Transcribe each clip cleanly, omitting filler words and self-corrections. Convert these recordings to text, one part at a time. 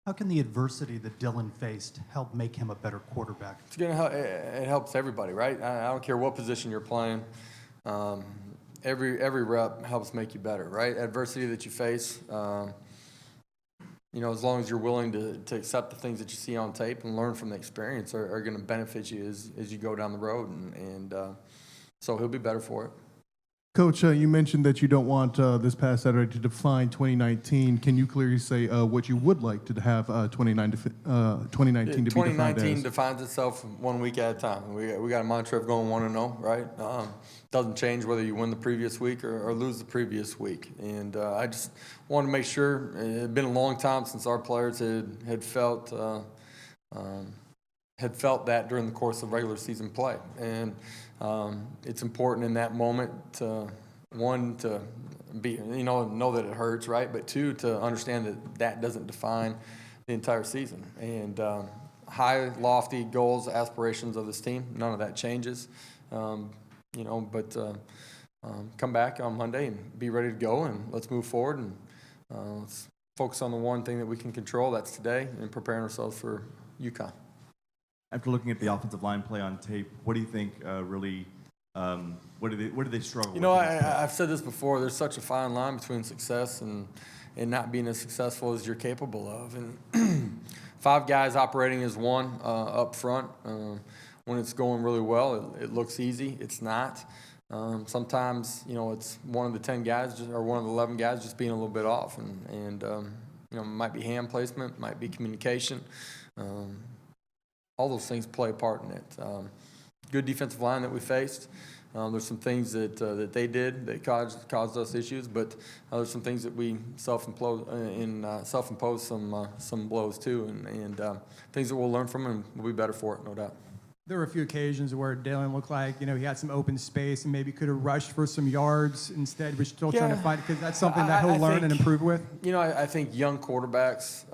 How can the adversity that Dylan faced help make him a better quarterback? It's gonna help. It helps everybody, right? I don't care what position you're playing. Um, every rep helps make you better, right? Adversity that you face, as long as you're willing to accept the things that you see on tape and learn from the experience, are going to benefit you as you go down the road, and so he'll be better for it. Coach, you mentioned that you don't want this past Saturday to define 2019. Can you clearly say what you would like to have 2019 to be defined 2019 as? defines itself 1 week at a time. We got a mantra of going 1-0, right? Doesn't change whether you win the previous week or lose the previous week. And I just wanted to make sure. It had been a long time since our players had felt that during the course of regular season play. And it's important in that moment to, one, to be, know that it hurts, right? But two, to understand that doesn't define the entire season. And high, lofty goals, aspirations of this team, none of that changes. But come back on Monday and be ready to go, and let's move forward, and let's focus on the one thing that we can control, that's today, and preparing ourselves for UConn. After looking at the offensive line play on tape, what do you think really, what do they struggle with? I've said this before, there's such a fine line between success and not being as successful as you're capable of. And 5 guys operating as one up front, when it's going really well, it looks easy. It's not. Sometimes, it's one of the 10 guys or one of the 11 guys just being a little bit off. And it might be hand placement, might be communication. All those things play a part in it. Good defensive line that we faced. There's some things that they did that caused us issues, but there's some things that we self-imposed some blows too, and things that we'll learn from, and we'll be better for it, no doubt. There were a few occasions where Dylan looked like, he had some open space and maybe could have rushed for some yards. Instead, we're still trying to fight, because that's something that he'll learn and improve with. I think young quarterbacks,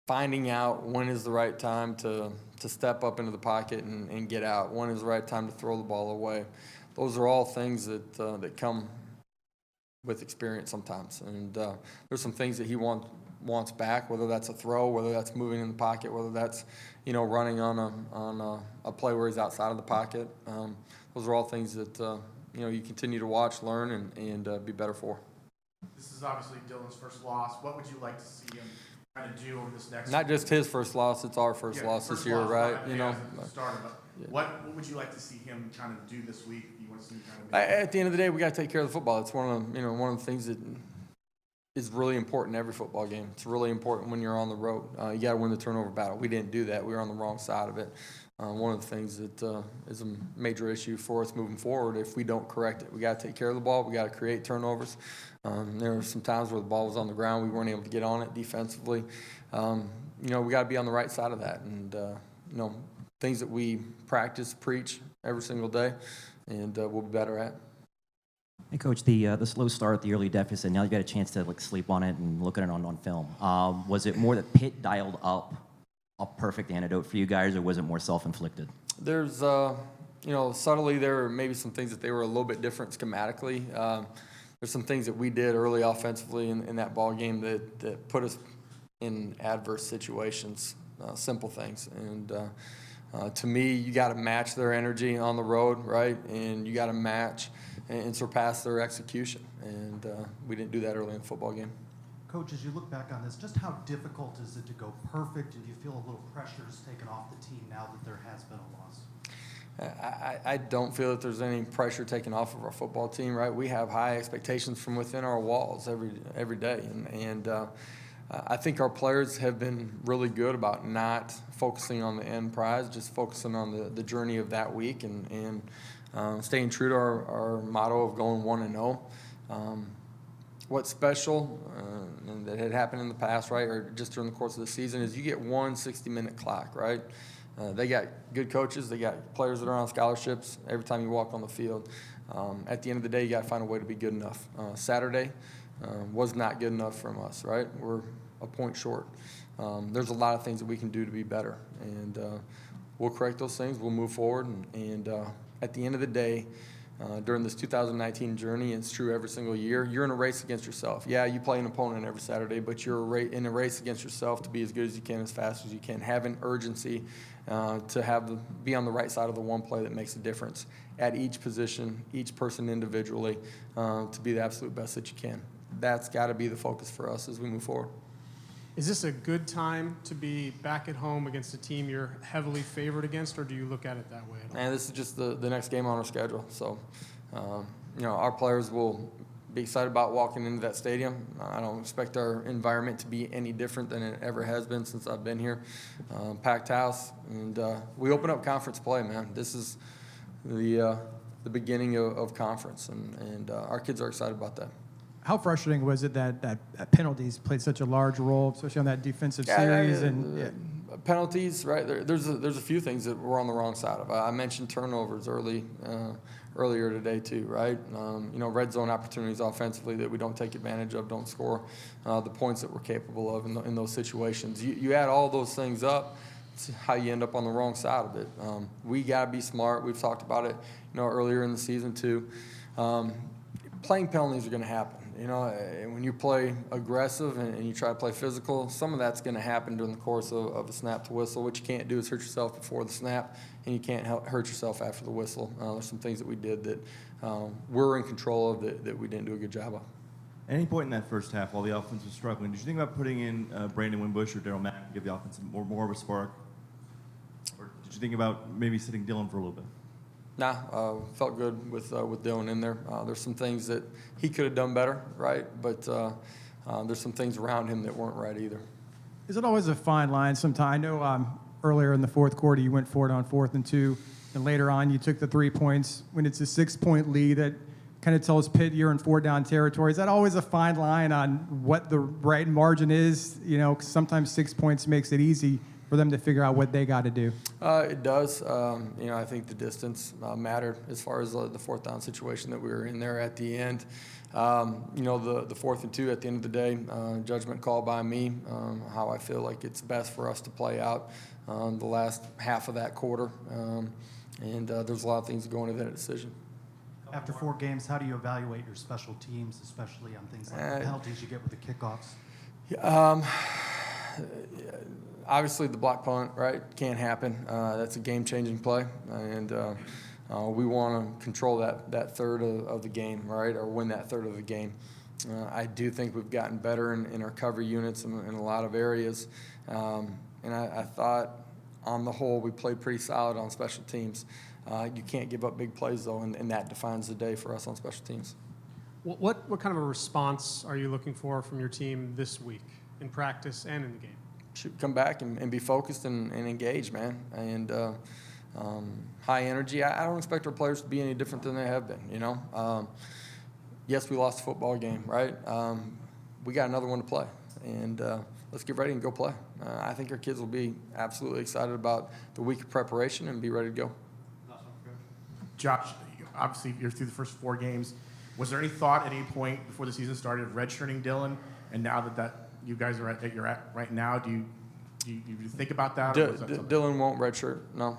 finding out when is the right time to step up into the pocket and get out, when is the right time to throw the ball away. Those are all things that come with experience sometimes. And there's some things that he wants back, whether that's a throw, whether that's moving in the pocket, whether that's running on a play where he's outside of the pocket. Those are all things that you continue to watch, learn, and be better for. This is obviously Dylan's first loss. What would you like to see him kind of do over this next? Not just his first loss; it's our first loss this year, right? What would you like to see him kind of do this week? You want to see him kind of at the end of the day, we got to take care of the football. It's one of the things that is really important in every football game. It's really important when you're on the road. You got to win the turnover battle. We didn't do that. We were on the wrong side of it. One of the things that is a major issue for us moving forward, if we don't correct it, we got to take care of the ball. We got to create turnovers. There were some times where the ball was on the ground. We weren't able to get on it defensively. We got to be on the right side of that. And, things that we practice, preach every single day, and we'll be better at. Hey, Coach, the slow start, the early deficit, now you've got a chance to sleep on it and look at it on film. Was it more that Pitt dialed up a perfect antidote for you guys, or was it more self-inflicted? There's, subtly there were maybe some things that they were a little bit different schematically. There's some things that we did early offensively in that ball game that put us in adverse situations, simple things. And to me, you got to match their energy on the road, right? And you got to match and surpass their execution. And we didn't do that early in the football game. Coach, as you look back on this, just how difficult is it to go perfect, and do you feel a little pressure is taken off the team now that there has been a loss? I don't feel that there's any pressure taken off of our football team, right? We have high expectations from within our walls every day. And I think our players have been really good about not focusing on the end prize, just focusing on the journey of that week and staying true to our motto of going 1-0. What's special and that had happened in the past, right, or just during the course of the season, is you get one 60-minute clock, right? They got good coaches. They got players that are on scholarships every time you walk on the field. At the end of the day, you got to find a way to be good enough. Saturday was not good enough from us, right? We're a point short. There's a lot of things that we can do to be better, and we'll correct those things. We'll move forward, and at the end of the day, during this 2019 journey, and it's true every single year, you're in a race against yourself. Yeah, you play an opponent every Saturday, but you're in a race against yourself to be as good as you can, as fast as you can, have an urgency to be on the right side of the one play that makes a difference at each position, each person individually, to be the absolute best that you can. That's got to be the focus for us as we move forward. Is this a good time to be back at home against a team you're heavily favored against, or do you look at it that way at all? And this is just the next game on our schedule. So, our players will be excited about walking into that stadium. I don't expect our environment to be any different than it ever has been since I've been here. Packed house, and we open up conference play, man. This is the beginning of conference, and our kids are excited about that. How frustrating was it that penalties played such a large role, especially on that defensive series? Penalties, right? There's a few things that we're on the wrong side of. I mentioned turnovers earlier today too, right? Red zone opportunities offensively that we don't take advantage of, don't score the points that we're capable of in those situations. You add all those things up, it's how you end up on the wrong side of it. We got to be smart. We've talked about it, earlier in the season too. Playing penalties are going to happen. When you play aggressive and you try to play physical, some of that's going to happen during the course of a snap to whistle. What you can't do is hurt yourself before the snap, and you can't hurt yourself after the whistle. There's some things that we did that we're in control of that we didn't do a good job of. At any point in that first half, while the offense was struggling, did you think about putting in Brandon Wimbush or Daryl Mack to give the offense more of a spark? Or did you think about maybe sitting Dylan for a little bit? Nah, felt good with Dylan in there. There's some things that he could have done better, right? But there's some things around him that weren't right either. Is it always a fine line sometimes? I know earlier in the fourth quarter you went for it on 4th and 2, and later on you took the 3 points. When it's a 6-point lead, that kind of tells Pitt you're in 4-down territory. Is that always a fine line on what the right margin is? 'Cause sometimes 6 points makes it easy for them to figure out what they got to do. It does. I think the distance mattered as far as the 4th down situation that we were in there at the end. The 4th and 2 at the end of the day, judgment call by me, how I feel like it's best for us to play out the last half of that quarter. There's a lot of things that go into that decision. After 4 games, how do you evaluate your special teams, especially on things like the penalties you get with the kickoffs? Obviously, the block punt, right, can't happen. That's a game-changing play, and we want to control that third of the game, right, or win that third of the game. I do think we've gotten better in our cover units in a lot of areas, and I thought, on the whole, we played pretty solid on special teams. You can't give up big plays, though, and that defines the day for us on special teams. What kind of a response are you looking for from your team this week in practice and in the game? Should come back and be focused and engaged, man. And high energy. I don't expect our players to be any different than they have been, Yes, we lost a football game, right? We got another one to play. And let's get ready and go play. I think our kids will be absolutely excited about the week of preparation and be ready to go. Josh, obviously you're through the first 4 games. Was there any thought at any point before the season started of redshirting Dylan? And now that you guys are at you're at right now, do you think about that? Or was that Dylan won't redshirt. No.